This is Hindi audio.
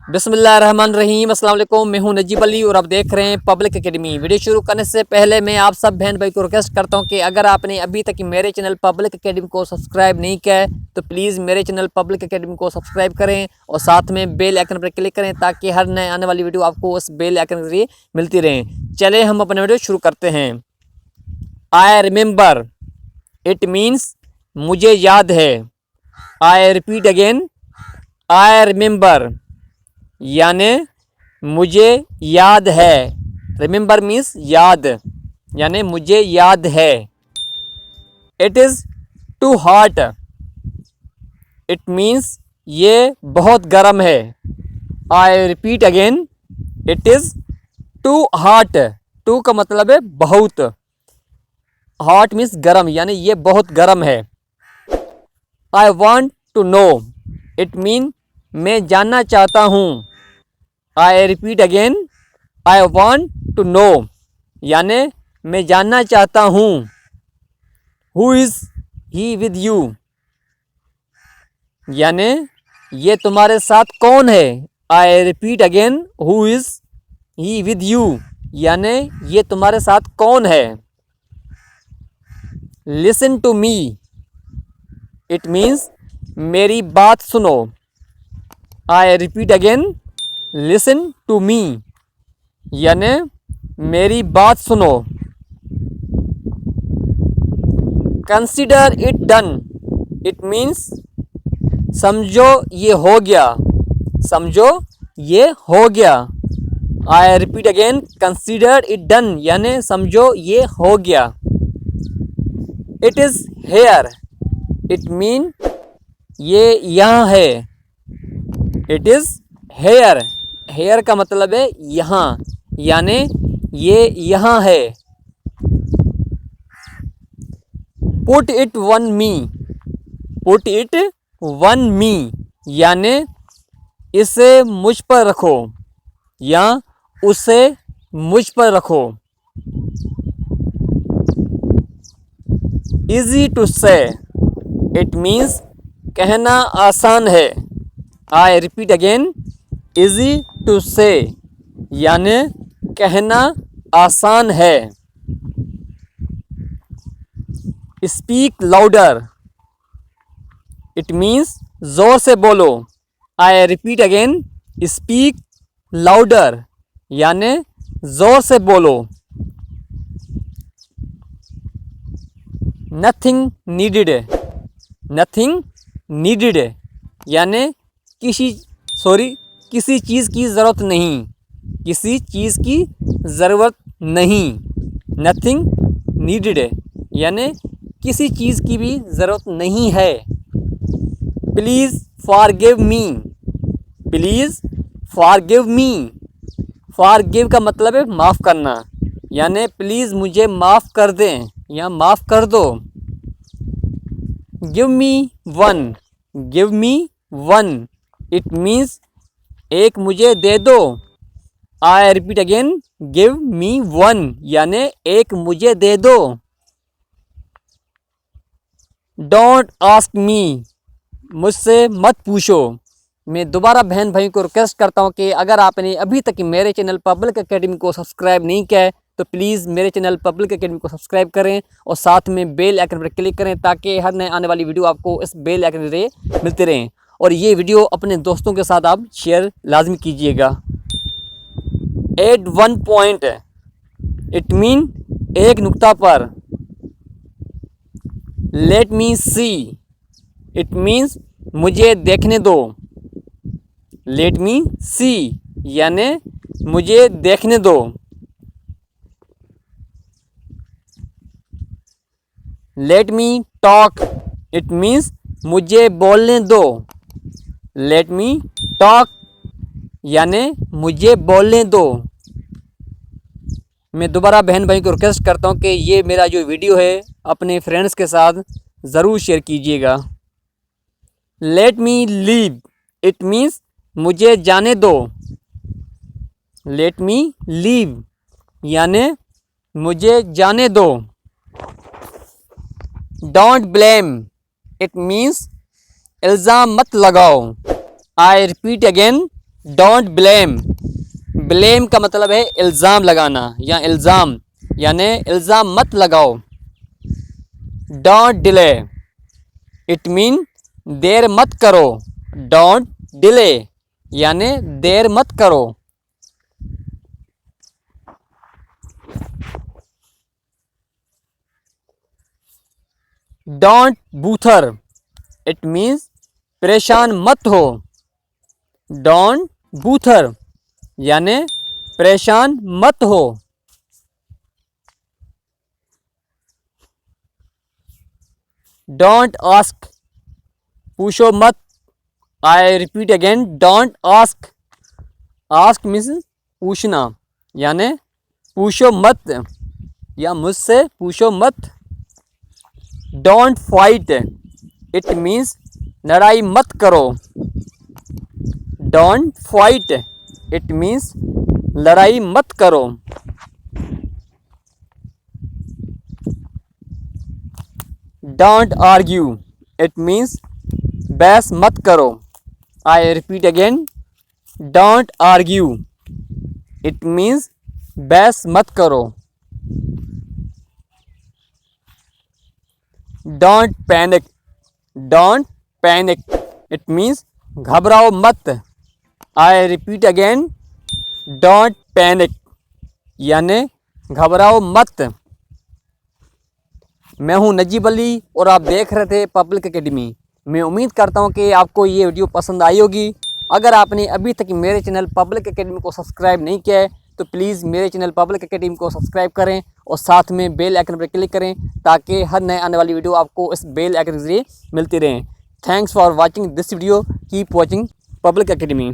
बिस्मिल्लाहिर्रहमानिर्रहीम। अस्सलाम वालेकुम। मैं हूं नजीब अली और आप देख रहे हैं पब्लिक एकेडमी। वीडियो शुरू करने से पहले मैं आप सब बहन भाई को रिक्वेस्ट करता हूं कि अगर आपने अभी तक मेरे चैनल पब्लिक एकेडमी को सब्सक्राइब नहीं किया है तो प्लीज़ मेरे चैनल पब्लिक एकेडमी को सब्सक्राइब करें और साथ में बेल आइकन पर क्लिक करें ताकि हर नए आने वाली वीडियो आपको उस बेल आइकन के जरिए मिलती रहें। चले हम अपना वीडियो शुरू करते हैं। आई रिमेंबर, इट मीन्स मुझे याद है। I repeat again, I remember यानी मुझे याद है। रिमेंबर मीन्स याद, यानी मुझे याद है। It is too hot, it means ये बहुत गर्म है। I repeat again, it is too hot. Too का मतलब है बहुत, हॉट मीन्स गर्म, यानी ये बहुत गर्म है। I want to know, it mean मैं जानना चाहता हूँ। I repeat again, I want to know यानी मैं जानना चाहता हूँ। Who is he with you यानी ये तुम्हारे साथ कौन है। I repeat again, who is he with you यानी ये तुम्हारे साथ कौन है। Listen to me, it means मेरी बात सुनो। I repeat again, listen to me यानी मेरी बात सुनो। Consider it done, it means समझो ये हो गया। समझो ये हो गया। आई repeat again, consider it done यानी समझो ये हो गया। It is here, it mean ये यहाँ है। इट इज़ हेयर, हेयर का मतलब है यहाँ, यानी ये यहाँ है। Put it on me, put it on me यानी इसे मुझ पर रखो या उसे मुझ पर रखो। Easy to say, it means कहना आसान है। I repeat again, easy to say यानी कहना आसान है। स्पीक लाउडर, इट मीन्स जोर से बोलो। आई रिपीट अगेन, स्पीक लाउडर यानी जोर से बोलो। नथिंग नीडेड, नथिंग नीडेड यानी किसी चीज़ की ज़रूरत नहीं, किसी चीज़ की ज़रूरत नहीं। नथिंग नीडेड यानी किसी चीज़ की भी ज़रूरत नहीं है। Please forgive me, please forgive me, forgive का मतलब है माफ़ करना, यानी प्लीज़ मुझे माफ़ कर दें या माफ़ कर दो। Give me one, give me one, it means एक मुझे दे दो। आई repeat again, give me one यानी एक मुझे दे दो। डोंट आस्क मी, मुझसे मत पूछो। मैं दोबारा बहन भाई को रिक्वेस्ट करता हूँ कि अगर आपने अभी तक मेरे चैनल पब्लिक एकेडमी को सब्सक्राइब नहीं किया है तो प्लीज़ मेरे चैनल पब्लिक एकेडमी को सब्सक्राइब करें और साथ में बेल आइकन पर क्लिक करें ताकि हर नए आने वाली वीडियो आपको इस बेल आइकन के जरिए मिलते रहें। और ये वीडियो अपने दोस्तों के साथ आप शेयर लाजमी कीजिएगा। At one point, it mean एक नुक्ता पर। Let me see, it means मुझे देखने दो। लेट मी सी यानी मुझे देखने दो। Let me talk, it means मुझे बोलने दो। लेट मी टॉक यानी मुझे बोलने दो। मैं दोबारा बहन भाई को रिक्वेस्ट करता हूँ कि ये मेरा जो वीडियो है अपने फ्रेंड्स के साथ ज़रूर शेयर कीजिएगा। Let me leave, it means मुझे जाने दो। लेट मी लीव यानी मुझे जाने दो। डोंट ब्लेम, इट मीन्स इल्ज़ाम मत लगाओ। आई repeat again, don't blame, blame का मतलब है इल्ज़ाम लगाना या इल्ज़ाम, यानी इल्ज़ाम मत लगाओ। Don't delay, it mean there मत करो। डोंट डिले यानी देर मत करो। डोंट बूथर, इट मीन्स परेशान मत हो। डोंट बूथर यानी परेशान मत हो। डोंट आस्क, पूछो मत। आई repeat again, don't ask. Ask means पूछना, यानी पूछो मत या मुझसे पूछो मत। डोंट फाइट, इट मीन्स लड़ाई मत करो। डोंट फाइट, इट मीन्स लड़ाई मत करो। डोंट आर्ग्यू, इट मीन्स बहस मत करो। आई repeat again, don't argue, it means बहस मत करो। Don't panic, don't panic, it means घबराओ मत। आई रिपीट अगेन, डोंट पैनिक यानी घबराओ मत। मैं हूं नजीब अली और आप देख रहे थे पब्लिक एकेडमी। मैं उम्मीद करता हूं कि आपको ये वीडियो पसंद आई होगी। अगर आपने अभी तक मेरे चैनल पब्लिक एकेडमी को सब्सक्राइब नहीं किया है तो प्लीज़ मेरे चैनल पब्लिक एकेडमी को सब्सक्राइब करें और साथ में बेल आइकन पर क्लिक करें ताकि हर नए आने वाली वीडियो आपको इस बेल आइकन के जरिए मिलती रहें। Thanks for watching this video, keep watching public academy.